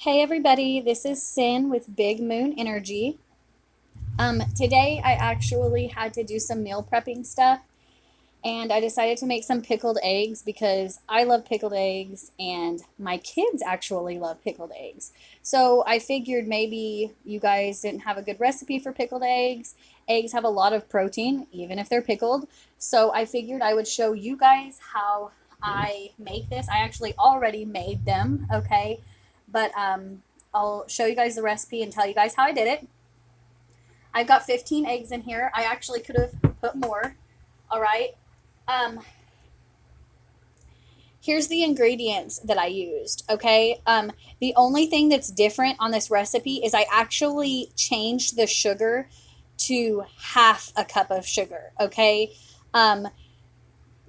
Hey everybody, this is Sin with Big Moon Energy. Today I actually had to do some meal prepping stuff and I decided to make some pickled eggs because I love pickled eggs and my kids actually love pickled eggs. So I figured maybe you guys didn't have a good recipe for pickled eggs. Eggs have a lot of protein, even if they're pickled. So I figured I would show you guys how I make this. I actually already made them, okay? But I'll show you guys the recipe and tell you guys how I did it. I've got 15 eggs in here. I actually could have put more. All right. Um, Here's the ingredients that I used. Okay. The only thing that's different on this recipe is I actually changed the sugar to half a cup of sugar. Okay. Um,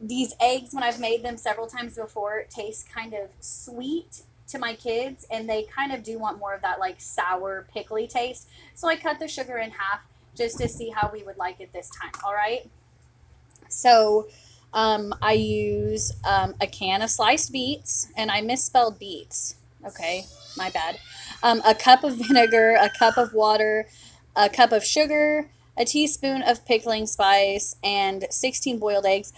these eggs, when I've made them several times before, taste kind of sweet to my kids, and they kind of do want more of that like sour, pickly taste. So I cut the sugar in half just to see how we would like it this time. All right. So I use a can of sliced beets, and I misspelled beets. Okay, my bad. A cup of vinegar, a cup of water, a cup of sugar, a teaspoon of pickling spice, and 16 boiled eggs,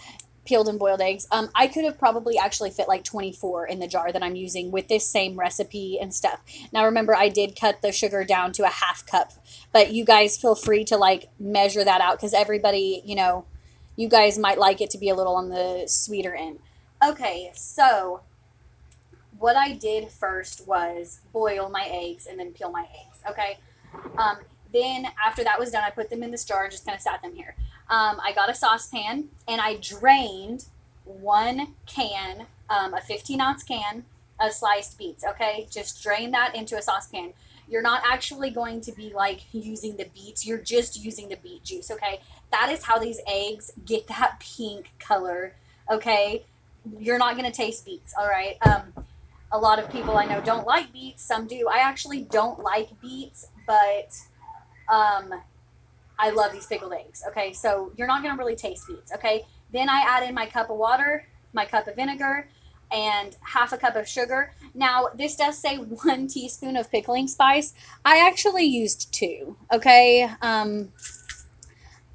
peeled and boiled eggs. I could have probably actually fit like 24 in the jar that I'm using with this same recipe and stuff. Now remember, I did cut the sugar down to a half cup, but you guys feel free to like measure that out because everybody, you guys might like it to be a little on the sweeter end. Okay, so what I did first was boil my eggs and then peel my eggs. Okay. Um, then after that was done, I put them in this jar and just kind of sat them here. I got a saucepan and I drained one can, a 15-ounce can of sliced beets. Okay, just drain that into a saucepan. You're not actually going to be like using the beets, you're just using the beet juice. Okay, that is how these eggs get that pink color. Okay, you're not going to taste beets. All right. A lot of people I know don't like beets. Some do. I actually don't like beets, but um, I love these pickled eggs. Okay, so you're not gonna really taste beets. Okay, then I add in my cup of water, my cup of vinegar, and half a cup of sugar. Now this does say 1 teaspoon of pickling spice. I actually used two. Okay,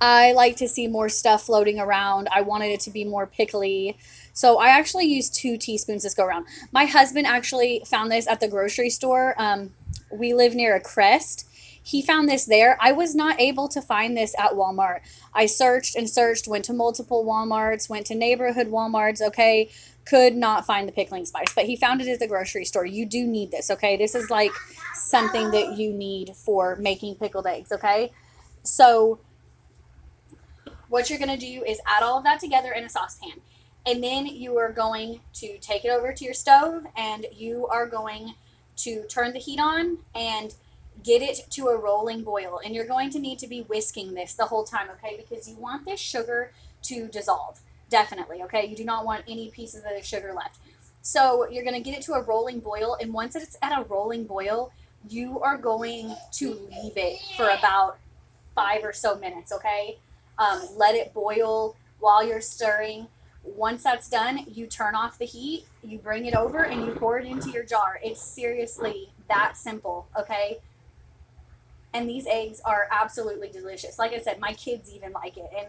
I like to see more stuff floating around. I wanted it to be more pickly. So I actually used 2 teaspoons this go around. My husband actually found this at the grocery store. We live near a crest. He found this there. I was not able to find this at Walmart. I searched and searched, went to multiple Walmarts, went to neighborhood Walmarts, okay, could not find the pickling spice, but he found it at the grocery store. You do need this, okay? This is like something that you need for making pickled eggs, okay? So what you're going to do is add all of that together in a saucepan. And then you are going to take it over to your stove and you are going to turn the heat on and get it to a rolling boil. And you're going to need to be whisking this the whole time, okay? Because you want this sugar to dissolve. Definitely, okay? You do not want any pieces of the sugar left. So you're going to get it to a rolling boil. And once it's at a rolling boil, you are going to leave it for about 5 or so minutes, okay? Let it boil while you're stirring. Once that's done, you turn off the heat, you bring it over, and you pour it into your jar. It's seriously that simple, okay? And these eggs are absolutely delicious. Like I said, my kids even like it. And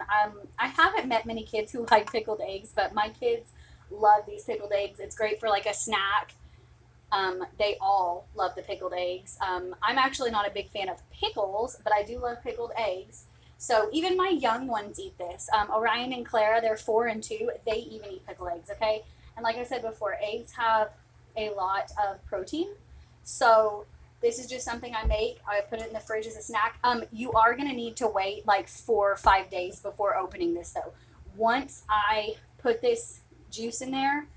I haven't met many kids who like pickled eggs, but my kids love these pickled eggs. It's great for like a snack. They all love the pickled eggs. I'm actually not a big fan of pickles, but I do love pickled eggs. So even my young ones eat this. Orion and Clara, they're 4 and 2. They even eat pickled eggs, okay? And like I said before, eggs have a lot of protein. So this is just something I make. I put it in the fridge as a snack. You are going to need to wait like 4 or 5 days before opening this, though. Once I put this juice in there,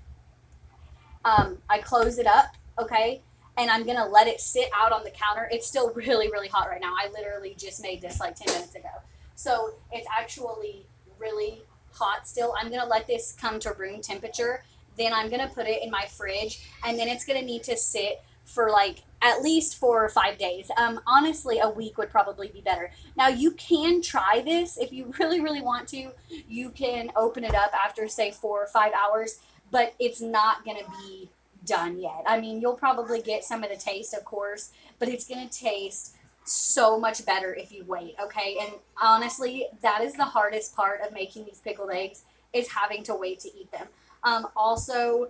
I close it up, okay? And I'm gonna let it sit out on the counter. It's still really, really hot right now. I literally just made this like 10 minutes ago. So it's actually really hot still. I'm gonna let this come to room temperature. Then I'm gonna put it in my fridge and then it's gonna need to sit for like at least 4 or 5 days. Honestly, a week would probably be better. Now you can try this if you really, really want to. You can open it up after say 4 or 5 hours, but it's not gonna be done yet. I mean, you'll probably get some of the taste, of course, but it's going to taste so much better if you wait, okay? And honestly, that is the hardest part of making these pickled eggs, is having to wait to eat them. Also,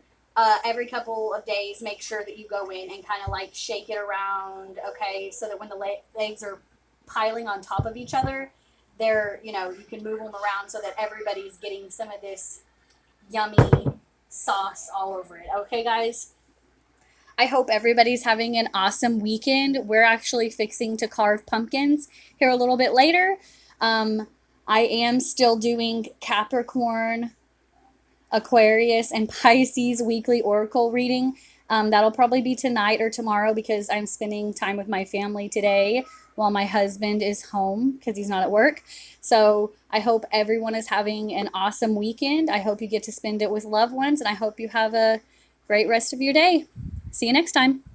every couple of days, make sure that you go in and kind of like shake it around, okay? So that when the eggs are piling on top of each other, they're, you can move them around so that everybody's getting some of this yummy sauce all over it. Okay, guys? I hope everybody's having an awesome weekend. We're actually fixing to carve pumpkins here a little bit later. Um, I am still doing Capricorn, Aquarius, and Pisces weekly oracle reading. That'll probably be tonight or tomorrow because I'm spending time with my family today while my husband is home because he's not at work. So I hope everyone is having an awesome weekend. I hope you get to spend it with loved ones, and I hope you have a great rest of your day. See you next time.